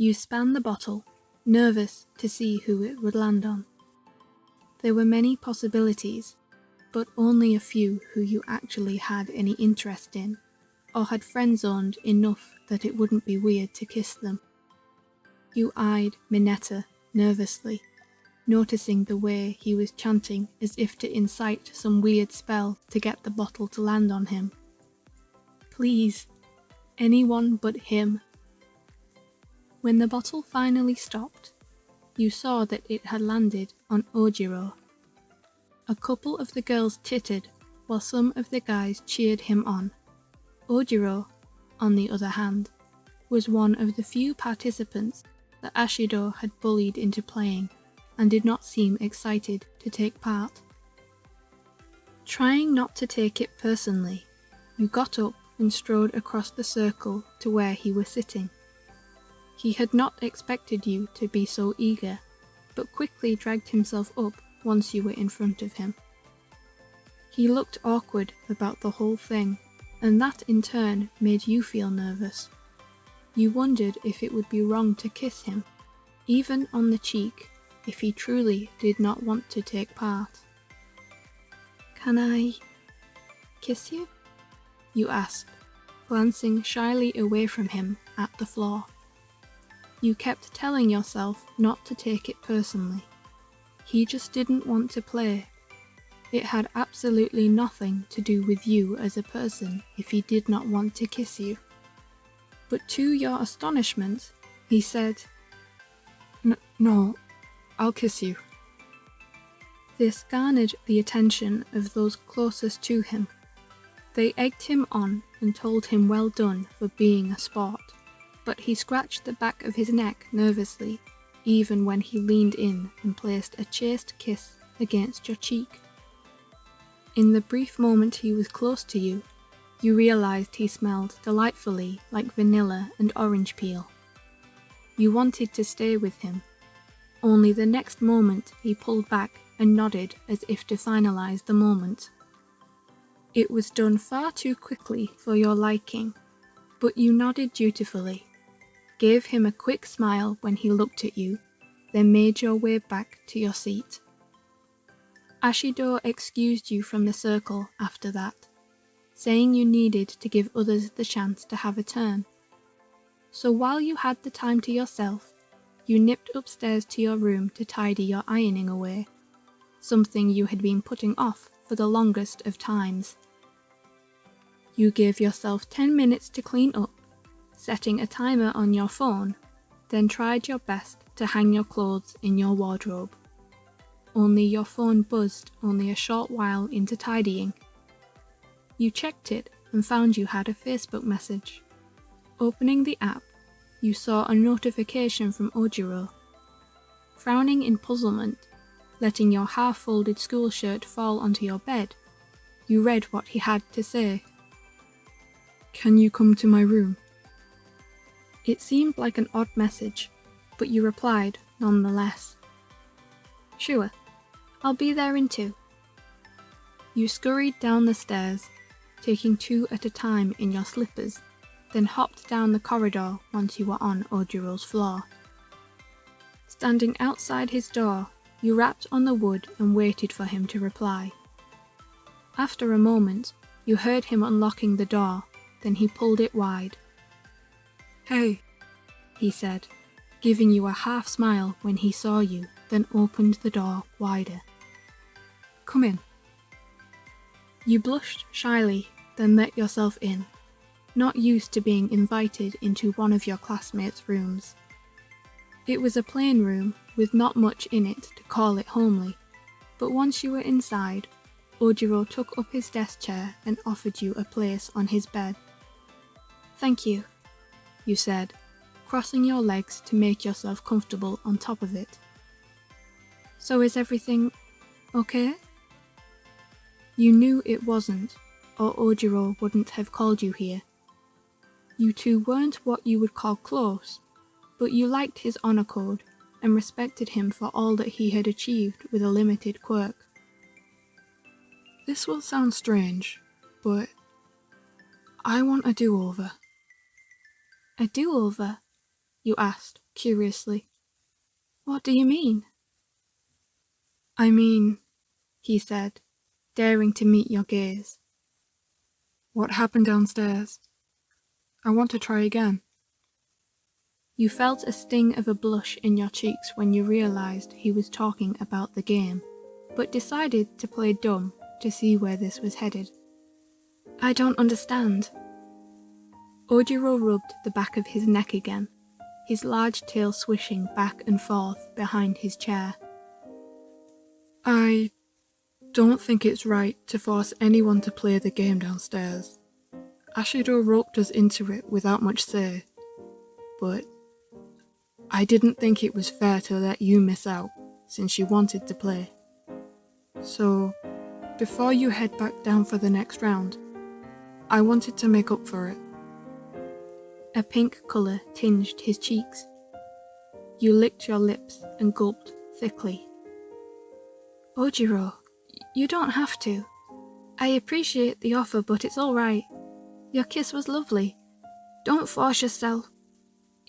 You span the bottle, nervous to see who it would land on. There were many possibilities, but only a few who you actually had any interest in, or had friend-zoned enough that it wouldn't be weird to kiss them. You eyed Minetta nervously, noticing the way he was chanting as if to incite some weird spell to get the bottle to land on him. Please, anyone but him. When the bottle finally stopped, you saw that it had landed on Ojiro. A couple of the girls tittered while some of the guys cheered him on. Ojiro, on the other hand, was one of the few participants that Ashido had bullied into playing and did not seem excited to take part. Trying not to take it personally, you got up and strode across the circle to where he was sitting. He had not expected you to be so eager, but quickly dragged himself up once you were in front of him. He looked awkward about the whole thing, and that in turn made you feel nervous. You wondered if it would be wrong to kiss him, even on the cheek, if he truly did not want to take part. "Can I kiss you?" you asked, glancing shyly away from him at the floor. You kept telling yourself not to take it personally. He just didn't want to play. It had absolutely nothing to do with you as a person if he did not want to kiss you. But to your astonishment, he said, No, I'll kiss you." This garnered the attention of those closest to him. They egged him on and told him well done for being a sport, but he scratched the back of his neck nervously, even when he leaned in and placed a chaste kiss against your cheek. In the brief moment he was close to you, you realized he smelled delightfully like vanilla and orange peel. You wanted to stay with him. Only the next moment he pulled back and nodded as if to finalize the moment. It was done far too quickly for your liking, but you nodded dutifully, gave him a quick smile when he looked at you, then made your way back to your seat. Ashido excused you from the circle after that, saying you needed to give others the chance to have a turn. So while you had the time to yourself, you nipped upstairs to your room to tidy your ironing away, something you had been putting off for the longest of times. You gave yourself 10 minutes to clean up, setting a timer on your phone, then tried your best to hang your clothes in your wardrobe. Only your phone buzzed only a short while into tidying. You checked it and found you had a Facebook message. Opening the app, you saw a notification from Ojiro. Frowning in puzzlement, letting your half-folded school shirt fall onto your bed, you read what he had to say. "Can you come to my room?" It seemed like an odd message, but you replied nonetheless. "Sure, I'll be there in 2. You scurried down the stairs, taking 2 at a time in your slippers, then hopped down the corridor once you were on Ojiro's floor. Standing outside his door, you rapped on the wood and waited for him to reply. After a moment, you heard him unlocking the door, then he pulled it wide. "Hey," he said, giving you a half smile when he saw you, then opened the door wider. "Come in." You blushed shyly, then let yourself in, not used to being invited into one of your classmates' rooms. It was a plain room with not much in it to call it homely, but once you were inside, Ojiro took up his desk chair and offered you a place on his bed. "Thank you," you said, crossing your legs to make yourself comfortable on top of it. "So is everything okay?" You knew it wasn't, or Ojiro wouldn't have called you here. You two weren't what you would call close, but you liked his honor code and respected him for all that he had achieved with a limited quirk. "This will sound strange, but I want a do-over." "A do-over?" you asked, curiously. What do you mean? I mean, he said, daring to meet your gaze. What happened downstairs? I want to try again. You felt a sting of a blush in your cheeks when you realized he was talking about the game, but decided to play dumb to see where this was headed. I don't understand. Ojiro rubbed the back of his neck again, his large tail swishing back and forth behind his chair. I don't think it's right to force anyone to play the game downstairs. Ashido roped us into it without much say, but I didn't think it was fair to let you miss out since you wanted to play. So, before you head back down for the next round, I wanted to make up for it. A pink colour tinged his cheeks. You licked your lips and gulped thickly. Ojiro, you don't have to. I appreciate the offer, but it's all right. Your kiss was lovely. Don't force yourself.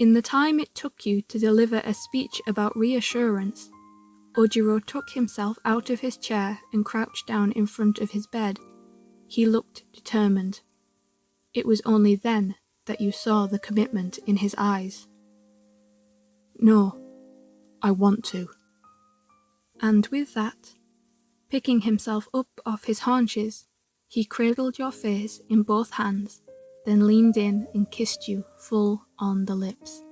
In the time it took you to deliver a speech about reassurance, Ojiro took himself out of his chair and crouched down in front of his bed. He looked determined. It was only then that you saw the commitment in his eyes. No, I want to. And with that, picking himself up off his haunches, he cradled your face in both hands, then leaned in and kissed you full on the lips.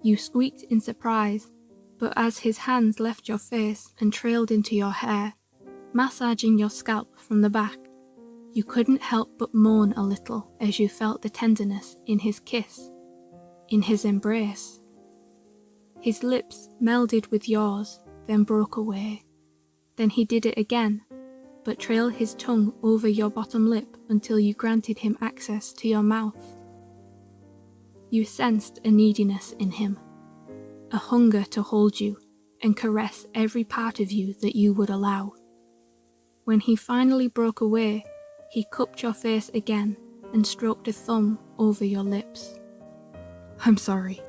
You squeaked in surprise, but as his hands left your face and trailed into your hair, massaging your scalp from the back, you couldn't help but moan a little as you felt the tenderness in his kiss, in his embrace. His lips melded with yours, then broke away. Then he did it again, but trailed his tongue over your bottom lip until you granted him access to your mouth. You sensed a neediness in him, a hunger to hold you and caress every part of you that you would allow. When he finally broke away, he cupped your face again and stroked a thumb over your lips. I'm sorry,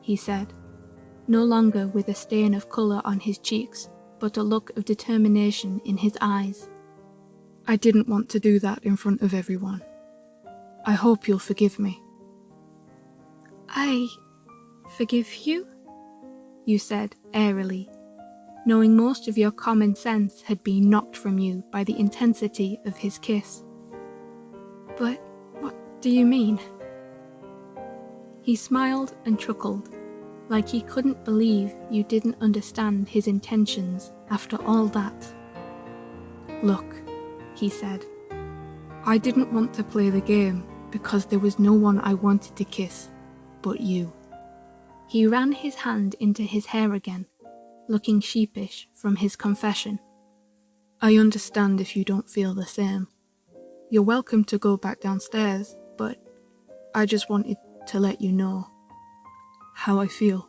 he said, no longer with a stain of colour on his cheeks, but a look of determination in his eyes. I didn't want to do that in front of everyone. I hope you'll forgive me. I forgive you? You said airily, knowing most of your common sense had been knocked from you by the intensity of his kiss. But what do you mean? He smiled and chuckled, like he couldn't believe you didn't understand his intentions after all that. Look, he said, I didn't want to play the game because there was no one I wanted to kiss but you. He ran his hand into his hair again, looking sheepish from his confession. I understand if you don't feel the same. You're welcome to go back downstairs, but I just wanted to let you know how I feel.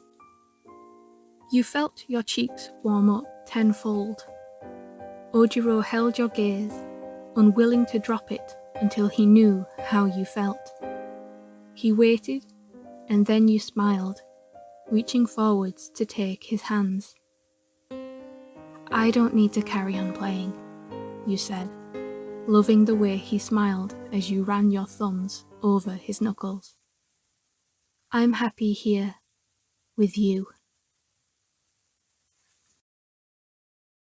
You felt your cheeks warm up tenfold. Ojiro held your gaze, unwilling to drop it until he knew how you felt. He waited, and then you smiled, reaching forwards to take his hands. I don't need to carry on playing, you said, loving the way he smiled as you ran your thumbs over his knuckles. I'm happy here, with you.